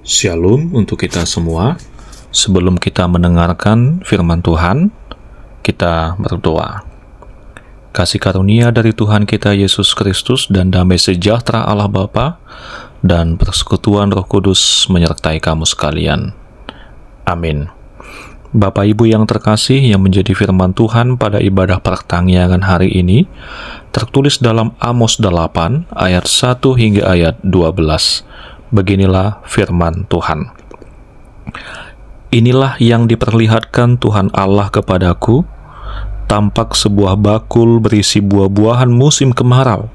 Shalom untuk kita semua. Sebelum kita mendengarkan firman Tuhan, kita berdoa. Kasih karunia dari Tuhan kita Yesus Kristus dan damai sejahtera Allah Bapa dan persekutuan Roh Kudus menyertai kamu sekalian. Amin. Bapak Ibu yang terkasih, yang menjadi firman Tuhan pada ibadah pertangyakan hari ini tertulis dalam Amos 8 ayat 1 hingga ayat 12. Beginilah firman Tuhan. Inilah yang diperlihatkan Tuhan Allah kepadaku, tampak sebuah bakul berisi buah-buahan musim kemarau.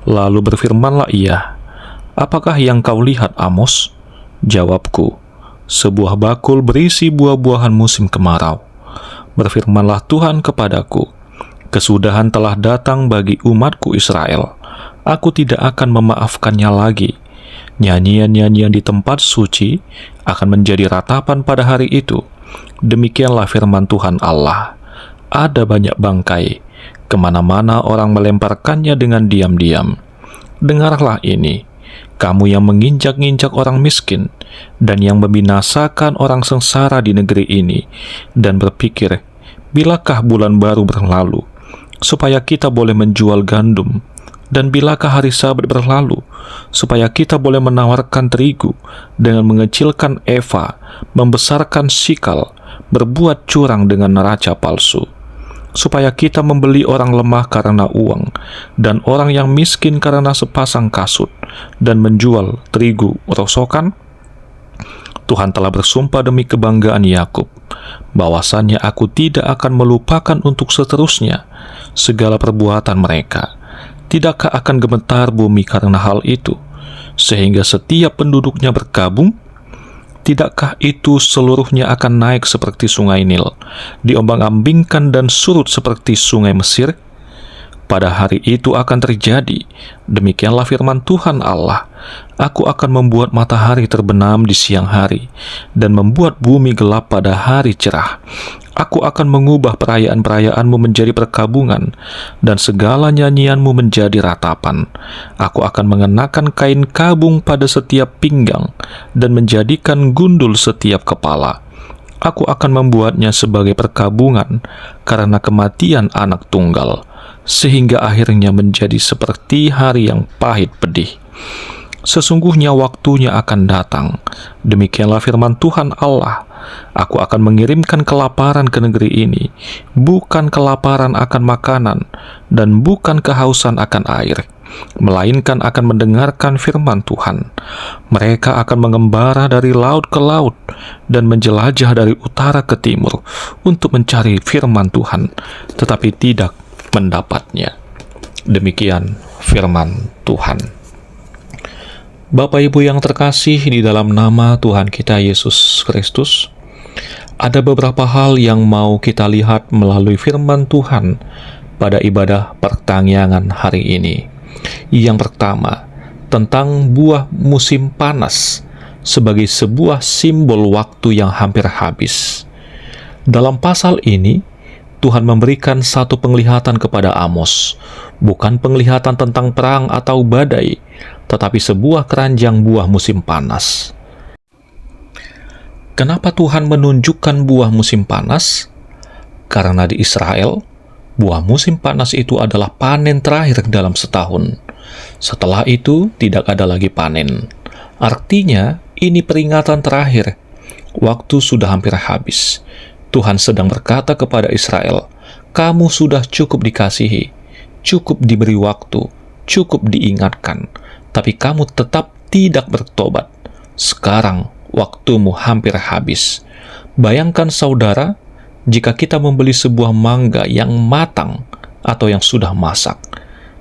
Lalu berfirmanlah ia, apakah yang kau lihat, Amos? Jawabku, sebuah bakul berisi buah-buahan musim kemarau. Berfirmanlah Tuhan kepadaku, kesudahan telah datang bagi umatku Israel. Aku tidak akan memaafkannya lagi. Nyanyian-nyanyian di tempat suci akan menjadi ratapan pada hari itu. Demikianlah firman Tuhan Allah. Ada banyak bangkai, kemana-mana orang melemparkannya dengan diam-diam. Dengarlah ini, kamu yang menginjak-injak orang miskin, dan yang membinasakan orang sengsara di negeri ini, dan berpikir, bilakah bulan baru berlalu, supaya kita boleh menjual gandum, dan bilakah hari Sabat berlalu, supaya kita boleh menawarkan terigu dengan mengecilkan eva, membesarkan sikal, berbuat curang dengan neraca palsu, supaya kita membeli orang lemah karena uang, dan orang yang miskin karena sepasang kasut, dan menjual terigu rosokan? Tuhan telah bersumpah demi kebanggaan Yakub, bahwasannya aku tidak akan melupakan untuk seterusnya segala perbuatan mereka. Tidakkah akan gemetar bumi karena hal itu, sehingga setiap penduduknya berkabung? Tidakkah itu seluruhnya akan naik seperti sungai Nil, diombang-ambingkan dan surut seperti sungai Mesir? Pada hari itu akan terjadi, demikianlah firman Tuhan Allah, aku akan membuat matahari terbenam di siang hari, dan membuat bumi gelap pada hari cerah. Aku akan mengubah perayaan-perayaanmu menjadi perkabungan, dan segala nyanyianmu menjadi ratapan. Aku akan mengenakan kain kabung pada setiap pinggang, dan menjadikan gundul setiap kepala. Aku akan membuatnya sebagai perkabungan karena kematian anak tunggal, sehingga akhirnya menjadi seperti hari yang pahit pedih. Sesungguhnya waktunya akan datang, demikianlah firman Tuhan Allah, aku akan mengirimkan kelaparan ke negeri ini, bukan kelaparan akan makanan, dan bukan kehausan akan air, melainkan akan mendengarkan firman Tuhan. Mereka akan mengembara dari laut ke laut, dan menjelajah dari utara ke timur, untuk mencari firman Tuhan, tetapi tidak mendapatnya. Demikian firman Tuhan. Bapak Ibu yang terkasih di dalam nama Tuhan kita Yesus Kristus, ada beberapa hal yang mau kita lihat melalui firman Tuhan pada ibadah pertangyakan hari ini. Yang pertama, tentang buah musim panas sebagai sebuah simbol waktu yang hampir habis. Dalam pasal ini, Tuhan memberikan satu penglihatan kepada Amos, bukan penglihatan tentang perang atau badai, tetapi sebuah keranjang buah musim panas. Kenapa Tuhan menunjukkan buah musim panas? Karena di Israel, buah musim panas itu adalah panen terakhir dalam setahun. Setelah itu, tidak ada lagi panen. Artinya, ini peringatan terakhir. Waktu sudah hampir habis. Tuhan sedang berkata kepada Israel, kamu sudah cukup dikasihi, cukup diberi waktu, cukup diingatkan, tapi kamu tetap tidak bertobat. Sekarang waktumu hampir habis. Bayangkan saudara, jika kita membeli sebuah mangga yang matang atau yang sudah masak,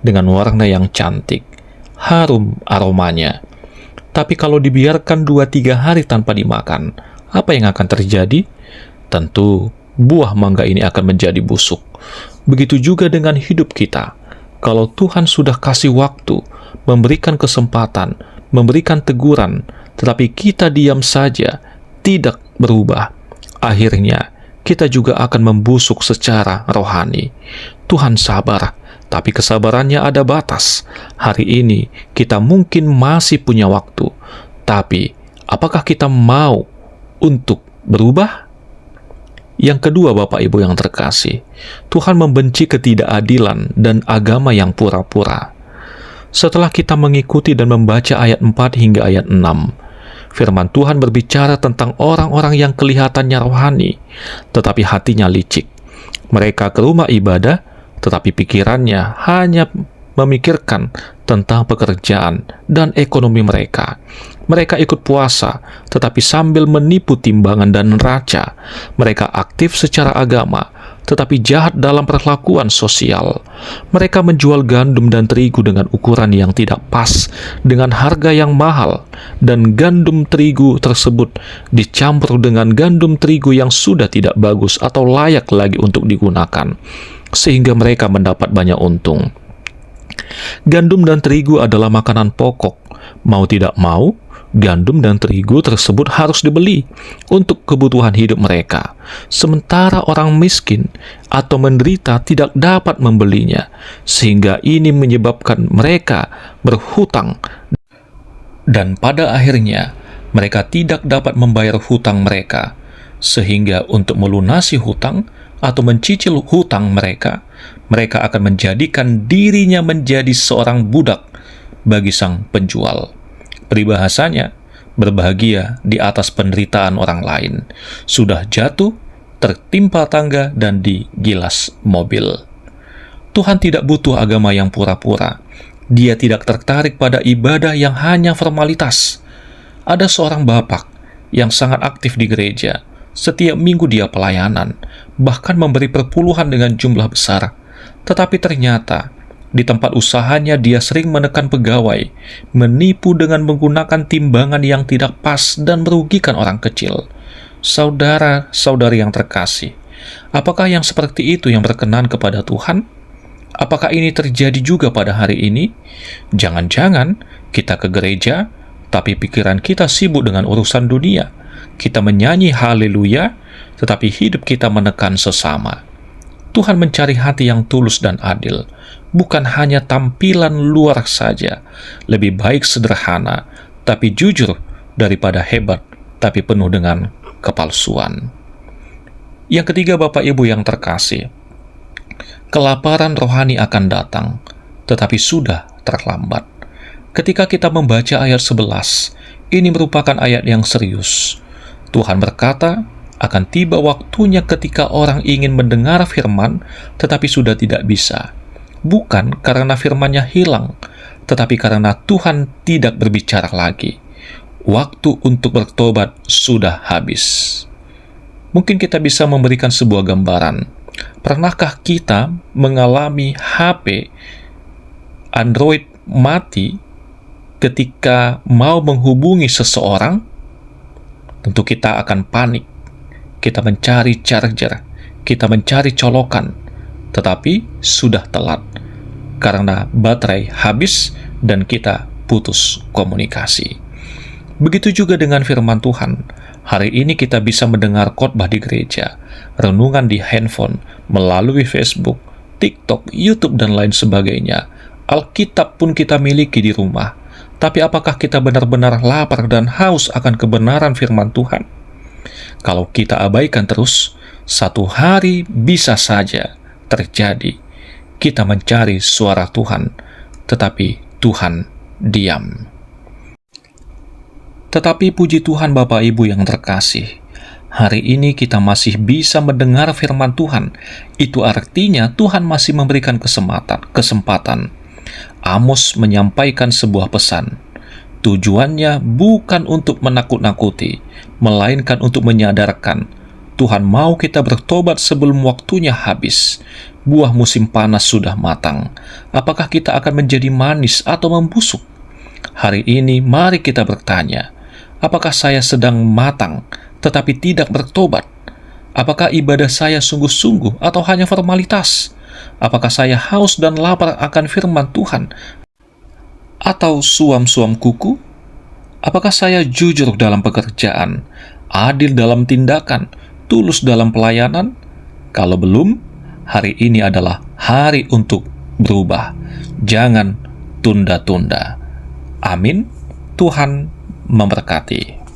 dengan warna yang cantik, harum aromanya. Tapi kalau dibiarkan 2-3 hari tanpa dimakan, apa yang akan terjadi? Tentu, buah mangga ini akan menjadi busuk. Begitu juga dengan hidup kita. Kalau Tuhan sudah kasih waktu, memberikan kesempatan, memberikan teguran, tetapi kita diam saja, tidak berubah, akhirnya kita juga akan membusuk secara rohani. Tuhan sabar, tapi kesabarannya ada batas. Hari ini kita mungkin masih punya waktu, tapi Apakah kita mau untuk berubah? Yang kedua, Bapak Ibu yang terkasih, Tuhan membenci ketidakadilan dan agama yang pura-pura. Setelah kita mengikuti dan membaca ayat 4 hingga ayat 6, firman Tuhan berbicara tentang orang-orang yang kelihatannya rohani, tetapi hatinya licik. Mereka ke rumah ibadah, tetapi pikirannya hanya memikirkan tentang pekerjaan dan ekonomi mereka. Mereka ikut puasa, tetapi sambil menipu timbangan dan neraca. Mereka aktif secara agama, tetapi jahat dalam perlakuan sosial. Mereka menjual gandum dan terigu dengan ukuran yang tidak pas, dengan harga yang mahal, dan gandum terigu tersebut dicampur dengan gandum terigu yang sudah tidak bagus atau layak lagi untuk digunakan, sehingga mereka mendapat banyak untung. Gandum dan terigu adalah makanan pokok. Mau tidak mau, gandum dan terigu tersebut harus dibeli untuk kebutuhan hidup mereka. Sementara orang miskin atau menderita tidak dapat membelinya, sehingga ini menyebabkan mereka berhutang. Dan pada akhirnya, mereka tidak dapat membayar hutang mereka. Sehingga untuk melunasi hutang atau mencicil hutang mereka, mereka akan menjadikan dirinya menjadi seorang budak bagi sang penjual. Peribahasanya, berbahagia di atas penderitaan orang lain. Sudah jatuh, tertimpa tangga, dan digilas mobil. Tuhan tidak butuh agama yang pura-pura. Dia tidak tertarik pada ibadah yang hanya formalitas. Ada seorang bapak yang sangat aktif di gereja. Setiap minggu dia pelayanan, bahkan memberi perpuluhan dengan jumlah besar. Tetapi ternyata, di tempat usahanya dia sering menekan pegawai, menipu dengan menggunakan timbangan yang tidak pas dan merugikan orang kecil. Saudara-saudari yang terkasih, apakah yang seperti itu yang berkenan kepada Tuhan? Apakah ini terjadi juga pada hari ini? Jangan-jangan kita ke gereja, tapi pikiran kita sibuk dengan urusan dunia. Kita menyanyi haleluya, tetapi hidup kita menekan sesama. Tuhan mencari hati yang tulus dan adil, bukan hanya tampilan luar saja. Lebih baik sederhana, tapi jujur, daripada hebat, tapi penuh dengan kepalsuan. Yang ketiga, Bapak Ibu yang terkasih, kelaparan rohani akan datang, tetapi sudah terlambat. Ketika kita membaca ayat 11, ini merupakan ayat yang serius. Tuhan berkata, akan tiba waktunya ketika orang ingin mendengar firman, tetapi sudah tidak bisa. Bukan karena firman-Nya hilang, tetapi karena Tuhan tidak berbicara lagi. Waktu untuk bertobat sudah habis. Mungkin kita bisa memberikan sebuah gambaran. Pernahkah kita mengalami HP Android mati ketika mau menghubungi seseorang? Tentu kita akan panik. Kita mencari charger, kita mencari colokan, tetapi sudah telat karena baterai habis dan kita putus komunikasi. Begitu juga dengan firman Tuhan. Hari ini kita bisa mendengar khotbah di gereja, renungan di handphone, melalui Facebook, TikTok, YouTube, dan lain sebagainya. Alkitab pun kita miliki di rumah. Tapi apakah kita benar-benar lapar dan haus akan kebenaran firman Tuhan? Kalau kita abaikan terus, satu hari bisa saja terjadi. Kita mencari suara Tuhan, tetapi Tuhan diam. Tetapi puji Tuhan Bapak Ibu yang terkasih, hari ini kita masih bisa mendengar firman Tuhan. Itu artinya Tuhan masih memberikan kesempatan. Amos menyampaikan sebuah pesan. Tujuannya bukan untuk menakut-nakuti, melainkan untuk menyadarkan. Tuhan mau kita bertobat sebelum waktunya habis. Buah musim panas sudah matang. Apakah kita akan menjadi manis atau membusuk? Hari ini mari kita bertanya, apakah saya sedang matang tetapi tidak bertobat? Apakah ibadah saya sungguh-sungguh atau hanya formalitas? Apakah saya haus dan lapar akan firman Tuhan? Atau suam-suam kuku? Apakah saya jujur dalam pekerjaan, adil dalam tindakan, tulus dalam pelayanan? Kalau belum, hari ini adalah hari untuk berubah. Jangan tunda-tunda. Amin. Tuhan memberkati.